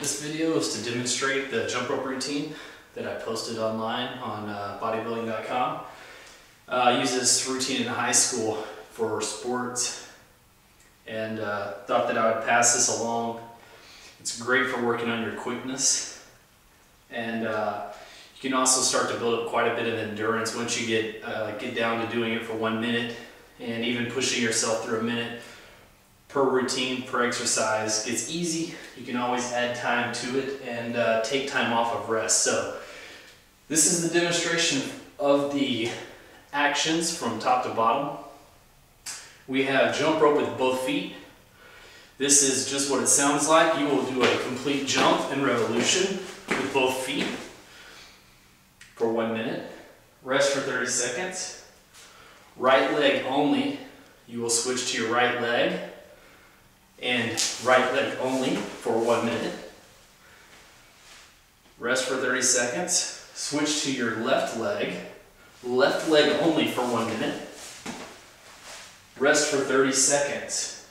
This video is to demonstrate the jump rope routine that I posted online on bodybuilding.com. I used this routine in high school for sports and thought that I would pass this along. It's great for working on your quickness, and you can also start to build up quite a bit of endurance once you get down to doing it for 1 minute, and even pushing yourself through a minute per routine, per exercise gets easy. You can always add time to it and take time off of rest. So this is the demonstration of the actions from top to bottom. We have jump rope with both feet. This is just what it sounds like. You will do a complete jump and revolution with both feet for 1 minute. Rest for 30 seconds. Right leg only. You will switch to your right leg and right leg only for 1 minute. Rest for 30 seconds. Switch to your left leg only for 1 minute. Rest for 30 seconds.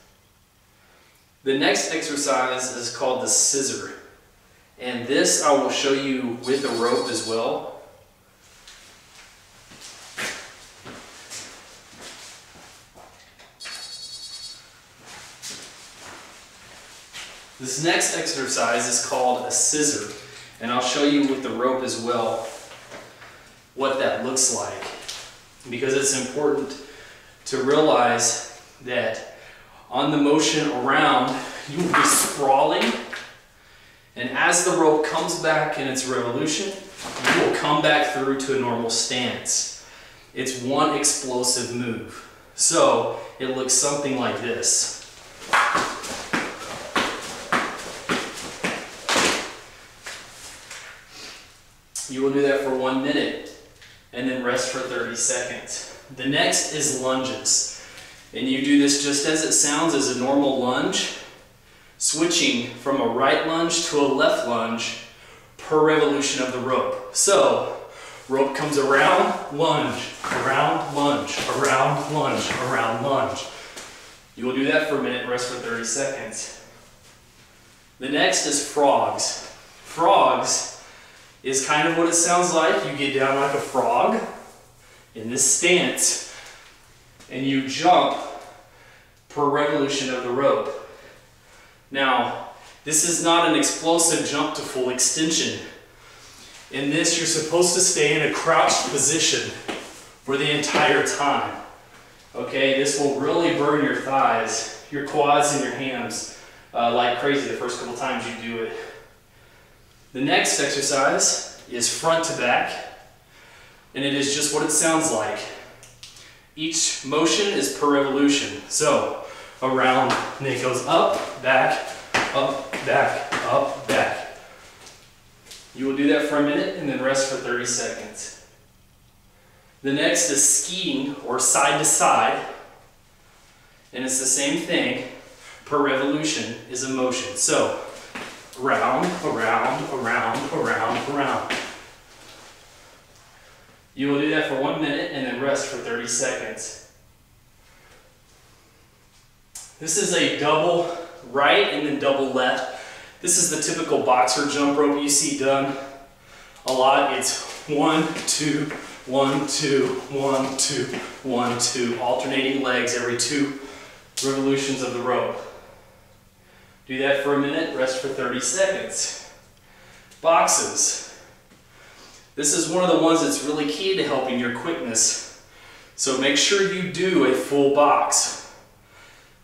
The next exercise is called the scissor, and this I will show you with the rope as well. This next exercise is called a scissor, and I'll show you with the rope as well what that looks like, because it's important to realize that on the motion around, you will be sprawling, and as the rope comes back in its revolution, you will come back through to a normal stance. It's one explosive move. So it looks something like this. You will do that for 1 minute and then rest for 30 seconds. The next is lunges. And you do this just as it sounds, as a normal lunge, switching from a right lunge to a left lunge per revolution of the rope. So, rope comes around, lunge, around, lunge, around, lunge, around, lunge. You will do that for a minute, rest for 30 seconds. The next is frogs. Frogs is kind of what it sounds like. You get down like a frog in this stance, and you jump per revolution of the rope. Now, this is not an explosive jump to full extension. In this, you're supposed to stay in a crouched position for the entire time. Okay, this will really burn your thighs, your quads, and your hams like crazy the first couple times you do it. The next exercise is front to back, and it is just what it sounds like. Each motion is per revolution. So around, and it goes up, back, up, back, up, back. You will do that for a minute and then rest for 30 seconds. The next is skiing, or side to side, and it's the same thing. Per revolution is a motion. So around, around, around, around, around. You will do that for 1 minute and then rest for 30 seconds. This is a double right and then double left. This is the typical boxer jump rope you see done a lot. It's 1, 2, 1, 2, 1, 2, 1, 2, alternating legs every 2 revolutions of the rope. Do that for a minute, rest for 30 seconds. Boxes. This is one of the ones that's really key to helping your quickness. So make sure you do a full box.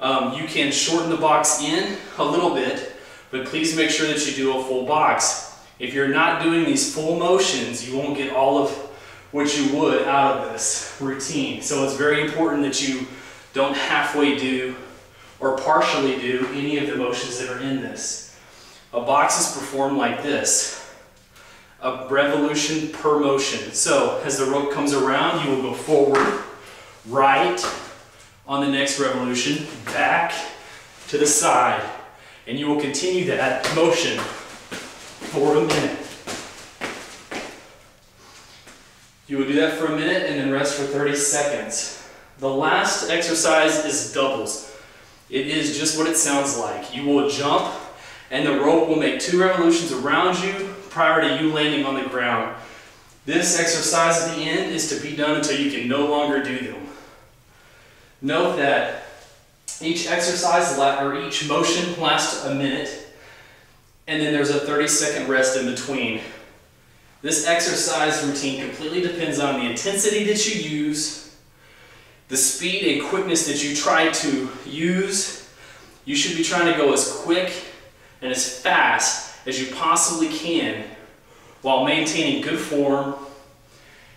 You can shorten the box in a little bit, but please make sure that you do a full box. If you're not doing these full motions, you won't get all of what you would out of this routine. So it's very important that you don't halfway do or partially do any of the motions that are in this. A box is performed like this, a revolution per motion. So as the rope comes around, you will go forward, right on the next revolution, back to the side, and you will continue that motion for a minute. You will do that for a minute and then rest for 30 seconds. The last exercise is doubles. It is just what it sounds like. You will jump and the rope will make 2 revolutions around you prior to you landing on the ground. This exercise at the end is to be done until you can no longer do them. Note that each exercise or each motion lasts a minute, and then there's a 30-second rest in between. This exercise routine completely depends on the intensity that you use, the speed and quickness that you try to use. You should be trying to go as quick and as fast as you possibly can while maintaining good form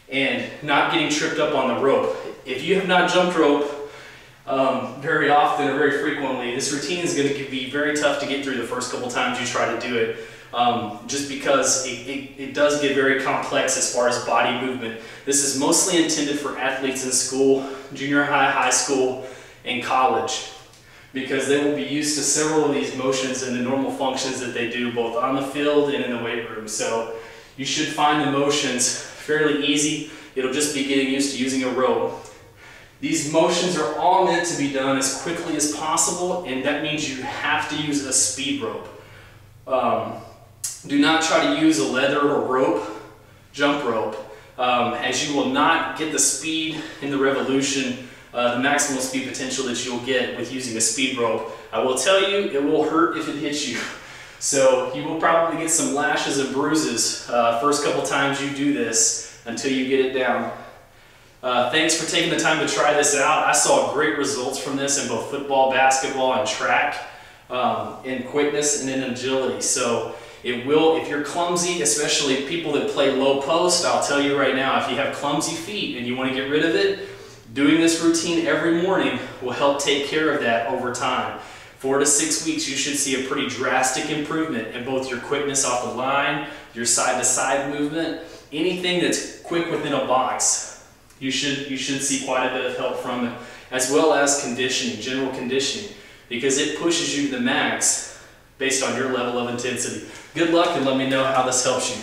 and not getting tripped up on the rope. If you have not jumped rope very often or very frequently, this routine is going to be very tough to get through the first couple times you try to do it, just because it does get very complex as far as body movement. This is mostly intended for athletes in school, junior high, high school, and college, because they will be used to several of these motions and the normal functions that they do both on the field and in the weight room. So you should find the motions fairly easy. It'll just be getting used to using a rope. These motions are all meant to be done as quickly as possible, and that means you have to use a speed rope. Do not try to use a leather or rope, jump rope, as you will not get the speed and the revolution, the maximal speed potential that you'll get with using a speed rope. I will tell you, it will hurt if it hits you. So you will probably get some lashes and bruises first couple times you do this until you get it down. Thanks for taking the time to try this out. I saw great results from this in both football, basketball, and track, in quickness and in agility. So it will, if you're clumsy, especially people that play low post, I'll tell you right now, if you have clumsy feet and you want to get rid of it, doing this routine every morning will help take care of that over time. 4 to 6 weeks, you should see a pretty drastic improvement in both your quickness off the line, your side-to-side movement, anything that's quick within a box. You should see quite a bit of help from it, as well as conditioning, general conditioning, because it pushes you to the max based on your level of intensity. Good luck, and let me know how this helps you.